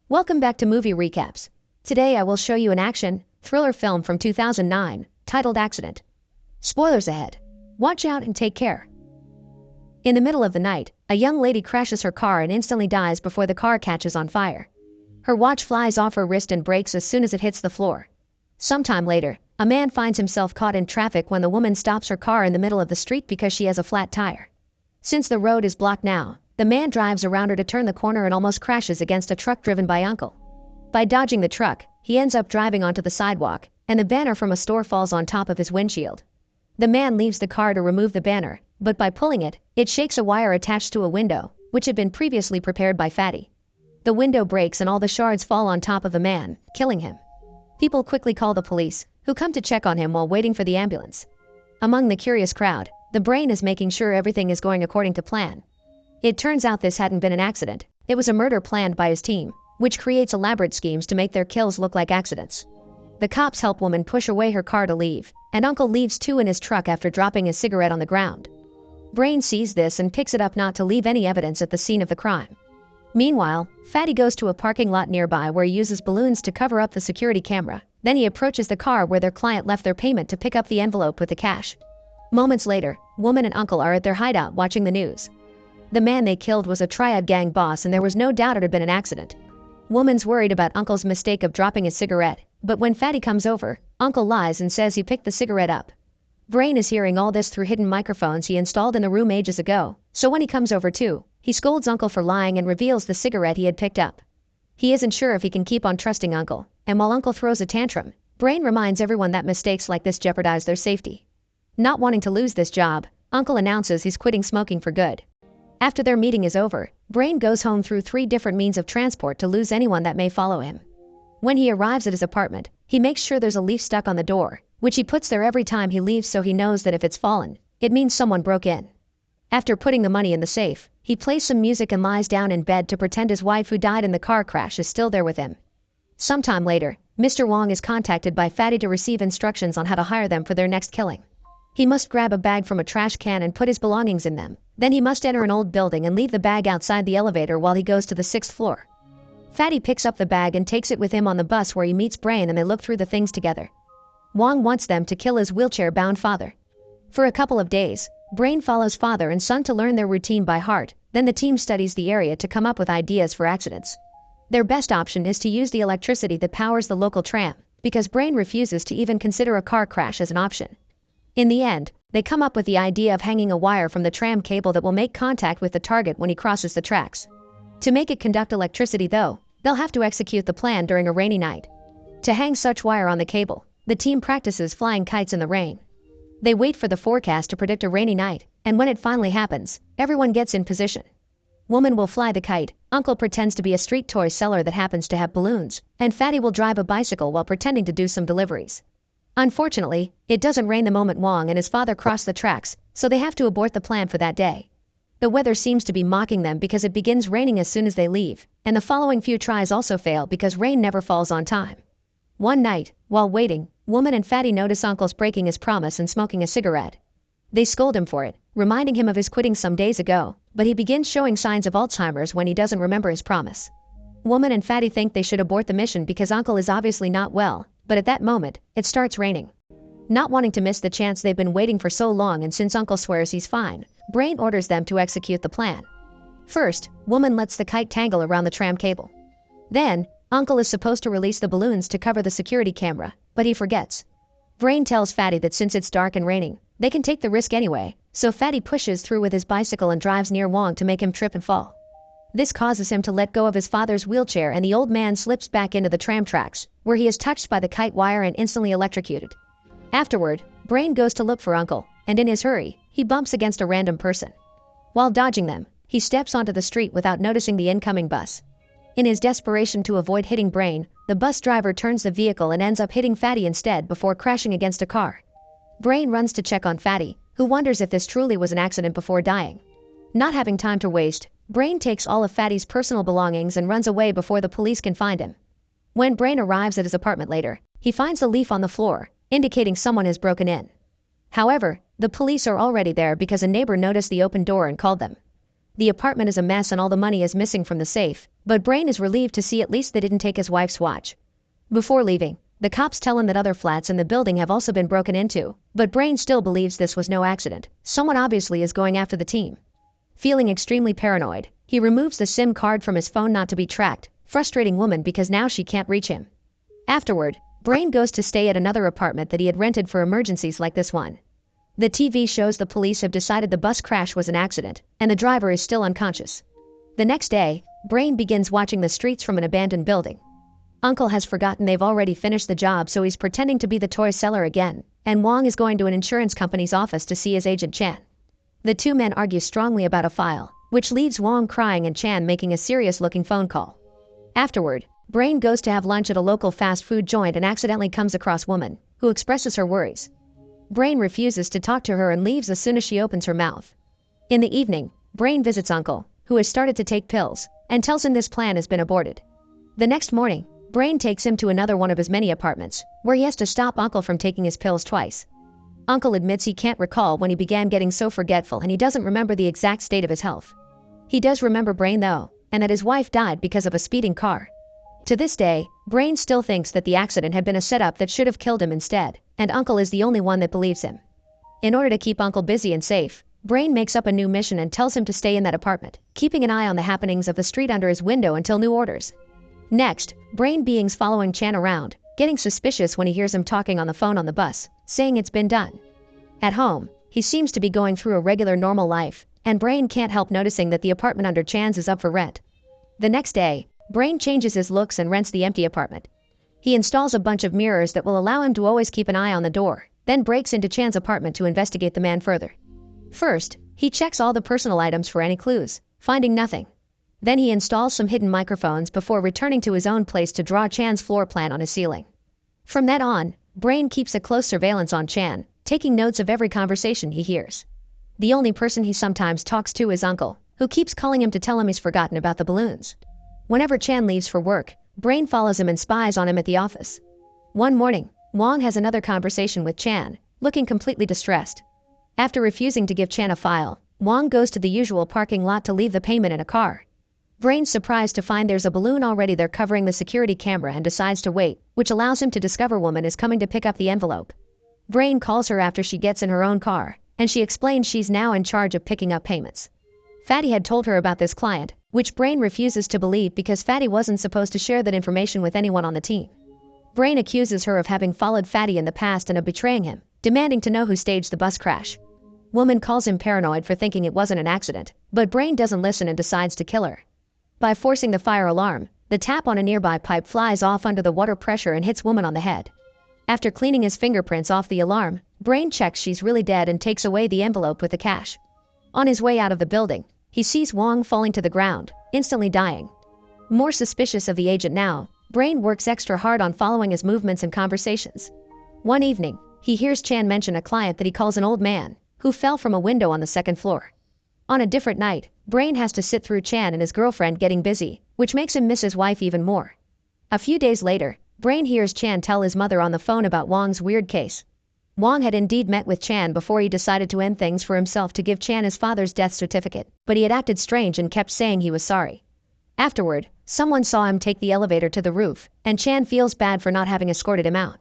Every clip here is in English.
Welcome back to Movie Recaps. Today I will show you an action, thriller film from 2009, titled Accident. Spoilers ahead. Watch out and take care. In the middle of the night, a young lady crashes her car and instantly dies before the car catches on fire. Her watch flies off her wrist and breaks as soon as it hits the floor. Sometime later, a man finds himself caught in traffic when the woman stops her car in the middle of the street because she has a flat tire. Since the road is blocked now, the man drives around her to turn the corner and almost crashes against a truck driven by Uncle. By dodging the truck, he ends up driving onto the sidewalk, and the banner from a store falls on top of his windshield. The man leaves the car to remove the banner, but by pulling it, it shakes a wire attached to a window, which had been previously prepared by Fatty. The window breaks and all the shards fall on top of the man, killing him. People quickly call the police, who come to check on him while waiting for the ambulance. Among the curious crowd, the brain is making sure everything is going according to plan. It turns out this hadn't been an accident, it was a murder planned by his team, which creates elaborate schemes to make their kills look like accidents. The cops help woman push away her car to leave, and Uncle leaves too in his truck after dropping his cigarette on the ground. Brain sees this and picks it up not to leave any evidence at the scene of the crime. Meanwhile, Fatty goes to a parking lot nearby where he uses balloons to cover up the security camera, then he approaches the car where their client left their payment to pick up the envelope with the cash. Moments later, woman and Uncle are at their hideout watching the news. The man they killed was a Triad gang boss and there was no doubt it had been an accident. Woman's worried about Uncle's mistake of dropping his cigarette, but when Fatty comes over, Uncle lies and says he picked the cigarette up. Brain is hearing all this through hidden microphones he installed in the room ages ago, so when he comes over too, he scolds Uncle for lying and reveals the cigarette he had picked up. He isn't sure if he can keep on trusting Uncle, and while Uncle throws a tantrum, Brain reminds everyone that mistakes like this jeopardize their safety. Not wanting to lose this job, Uncle announces he's quitting smoking for good. After their meeting is over, Brain goes home through 3 different means of transport to lose anyone that may follow him. When he arrives at his apartment, he makes sure there's a leaf stuck on the door, which he puts there every time he leaves so he knows that if it's fallen, it means someone broke in. After putting the money in the safe, he plays some music and lies down in bed to pretend his wife who died in the car crash is still there with him. Sometime later, Mr. Wong is contacted by Fatty to receive instructions on how to hire them for their next killing. He must grab a bag from a trash can and put his belongings in them. Then he must enter an old building and leave the bag outside the elevator while he goes to the 6th floor. Fatty picks up the bag and takes it with him on the bus where he meets Brain and they look through the things together. Wong wants them to kill his wheelchair-bound father. For a couple of days, Brain follows father and son to learn their routine by heart, then the team studies the area to come up with ideas for accidents. Their best option is to use the electricity that powers the local tram, because Brain refuses to even consider a car crash as an option. In the end, they come up with the idea of hanging a wire from the tram cable that will make contact with the target when he crosses the tracks. To make it conduct electricity though, they'll have to execute the plan during a rainy night. To hang such wire on the cable, the team practices flying kites in the rain. They wait for the forecast to predict a rainy night, and when it finally happens, everyone gets in position. Woman will fly the kite, Uncle pretends to be a street toy seller that happens to have balloons, and Fatty will drive a bicycle while pretending to do some deliveries. Unfortunately, it doesn't rain the moment Wong and his father cross the tracks, so they have to abort the plan for that day. The weather seems to be mocking them because it begins raining as soon as they leave, and the following few tries also fail because rain never falls on time. One night, while waiting, Woman and Fatty notice Uncle's breaking his promise and smoking a cigarette. They scold him for it, reminding him of his quitting some days ago, but he begins showing signs of Alzheimer's when he doesn't remember his promise. Woman and Fatty think they should abort the mission because Uncle is obviously not well, but at that moment, it starts raining. Not wanting to miss the chance they've been waiting for so long and since Uncle swears he's fine, Brain orders them to execute the plan. First, Woman lets the kite tangle around the tram cable. Then, Uncle is supposed to release the balloons to cover the security camera, but he forgets. Brain tells Fatty that since it's dark and raining, they can take the risk anyway, so Fatty pushes through with his bicycle and drives near Wong to make him trip and fall. This causes him to let go of his father's wheelchair and the old man slips back into the tram tracks, where he is touched by the kite wire and instantly electrocuted. Afterward, Brain goes to look for Uncle, and in his hurry, he bumps against a random person. While dodging them, he steps onto the street without noticing the incoming bus. In his desperation to avoid hitting Brain, the bus driver turns the vehicle and ends up hitting Fatty instead before crashing against a car. Brain runs to check on Fatty, who wonders if this truly was an accident before dying. Not having time to waste, Brain takes all of Fatty's personal belongings and runs away before the police can find him. When Brain arrives at his apartment later, he finds a leaf on the floor, indicating someone has broken in. However, the police are already there because a neighbor noticed the open door and called them. The apartment is a mess and all the money is missing from the safe, but Brain is relieved to see at least they didn't take his wife's watch. Before leaving, the cops tell him that other flats in the building have also been broken into, but Brain still believes this was no accident. Someone obviously is going after the team. Feeling extremely paranoid, he removes the SIM card from his phone not to be tracked, frustrating Woman because now she can't reach him. Afterward, Brain goes to stay at another apartment that he had rented for emergencies like this one. The TV shows the police have decided the bus crash was an accident, and the driver is still unconscious. The next day, Brain begins watching the streets from an abandoned building. Uncle has forgotten they've already finished the job, so he's pretending to be the toy seller again, and Wong is going to an insurance company's office to see his agent Chan. The two men argue strongly about a file, which leaves Wong crying and Chan making a serious-looking phone call. Afterward, Brain goes to have lunch at a local fast food joint and accidentally comes across Woman, who expresses her worries. Brain refuses to talk to her and leaves as soon as she opens her mouth. In the evening, Brain visits Uncle, who has started to take pills, and tells him this plan has been aborted. The next morning, Brain takes him to another one of his many apartments, where he has to stop Uncle from taking his pills twice. Uncle admits he can't recall when he began getting so forgetful, and he doesn't remember the exact state of his health. He does remember Brain though, and that his wife died because of a speeding car. To this day, Brain still thinks that the accident had been a setup that should have killed him instead, and Uncle is the only one that believes him. In order to keep Uncle busy and safe, Brain makes up a new mission and tells him to stay in that apartment, keeping an eye on the happenings of the street under his window until new orders. Next, Brain beings following Chan around, getting suspicious when he hears him talking on the phone on the bus, saying it's been done. At home, he seems to be going through a regular normal life, and Brain can't help noticing that the apartment under Chan's is up for rent. The next day, Brain changes his looks and rents the empty apartment. He installs a bunch of mirrors that will allow him to always keep an eye on the door, then breaks into Chan's apartment to investigate the man further. First, he checks all the personal items for any clues, finding nothing. Then he installs some hidden microphones before returning to his own place to draw Chan's floor plan on his ceiling. From then on, Brain keeps a close surveillance on Chan, taking notes of every conversation he hears. The only person he sometimes talks to is Uncle, who keeps calling him to tell him he's forgotten about the balloons. Whenever Chan leaves for work, Brain follows him and spies on him at the office. One morning, Wong has another conversation with Chan, looking completely distressed. After refusing to give Chan a file, Wong goes to the usual parking lot to leave the payment in a car. Brain's surprised to find there's a balloon already there covering the security camera and decides to wait, which allows him to discover Woman is coming to pick up the envelope. Brain calls her after she gets in her own car, and she explains she's now in charge of picking up payments. Fatty had told her about this client, which Brain refuses to believe because Fatty wasn't supposed to share that information with anyone on the team. Brain accuses her of having followed Fatty in the past and of betraying him, demanding to know who staged the bus crash. Woman calls him paranoid for thinking it wasn't an accident, but Brain doesn't listen and decides to kill her. By forcing the fire alarm, the tap on a nearby pipe flies off under the water pressure and hits Woman on the head. After cleaning his fingerprints off the alarm, Brain checks she's really dead and takes away the envelope with the cash. On his way out of the building, he sees Wong falling to the ground, instantly dying. More suspicious of the agent now, Brain works extra hard on following his movements and conversations. One evening, he hears Chan mention a client that he calls an old man, who fell from a window on the second floor. On a different night, Brain has to sit through Chan and his girlfriend getting busy, which makes him miss his wife even more. A few days later, Brain hears Chan tell his mother on the phone about Wong's weird case. Wong had indeed met with Chan before he decided to end things for himself to give Chan his father's death certificate, but he had acted strange and kept saying he was sorry. Afterward, someone saw him take the elevator to the roof, and Chan feels bad for not having escorted him out.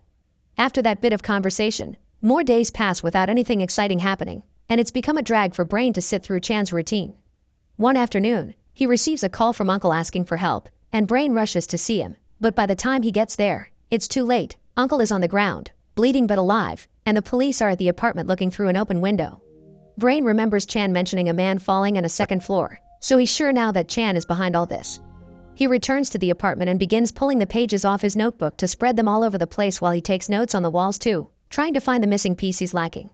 After that bit of conversation, more days pass without anything exciting happening, and it's become a drag for Brain to sit through Chan's routine. One afternoon, he receives a call from Uncle asking for help, and Brain rushes to see him, but by the time he gets there, it's too late. Uncle is on the ground, bleeding but alive, and the police are at the apartment looking through an open window. Brain remembers Chan mentioning a man falling on a second floor, so he's sure now that Chan is behind all this. He returns to the apartment and begins pulling the pages off his notebook to spread them all over the place while he takes notes on the walls too, trying to find the missing piece he's lacking.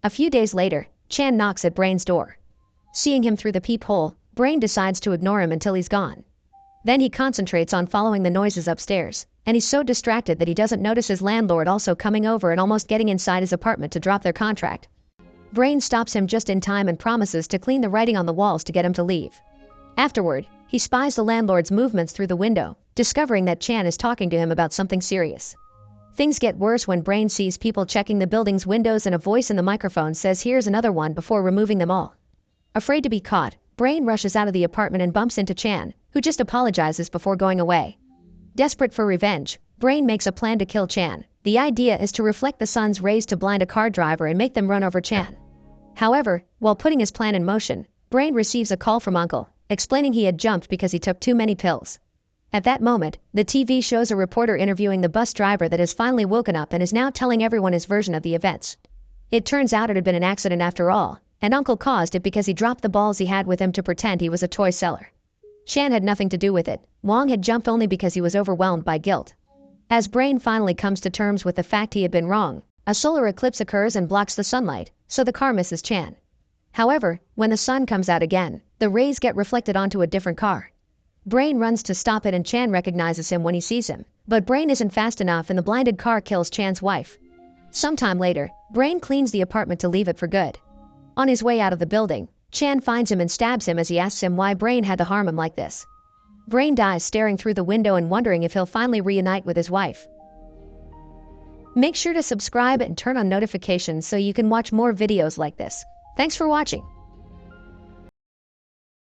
A few days later, Chan knocks at Brain's door. Seeing him through the peephole, Brain decides to ignore him until he's gone. Then he concentrates on following the noises upstairs, and he's so distracted that he doesn't notice his landlord also coming over and almost getting inside his apartment to drop their contract. Brain stops him just in time and promises to clean the writing on the walls to get him to leave. Afterward, he spies the landlord's movements through the window, discovering that Chan is talking to him about something serious. Things get worse when Brain sees people checking the building's windows and a voice in the microphone says here's another one before removing them all. Afraid to be caught, Brain rushes out of the apartment and bumps into Chan, who just apologizes before going away. Desperate for revenge, Brain makes a plan to kill Chan. The idea is to reflect the sun's rays to blind a car driver and make them run over Chan. However, while putting his plan in motion, Brain receives a call from Uncle, explaining he had jumped because he took too many pills. At that moment, the TV shows a reporter interviewing the bus driver that has finally woken up and is now telling everyone his version of the events. It turns out it had been an accident after all, and Uncle caused it because he dropped the balls he had with him to pretend he was a toy seller. Chan had nothing to do with it. Wong had jumped only because he was overwhelmed by guilt. As Brain finally comes to terms with the fact he had been wrong, a solar eclipse occurs and blocks the sunlight, so the car misses Chan. However, when the sun comes out again, the rays get reflected onto a different car. Brain runs to stop it and Chan recognizes him when he sees him, but Brain isn't fast enough and the blinded car kills Chan's wife. Sometime later, Brain cleans the apartment to leave it for good. On his way out of the building, Chan finds him and stabs him as he asks him why Brain had to harm him like this. Brain dies staring through the window and wondering if he'll finally reunite with his wife. Make sure to subscribe and turn on notifications so you can watch more videos like this. Thanks for watching.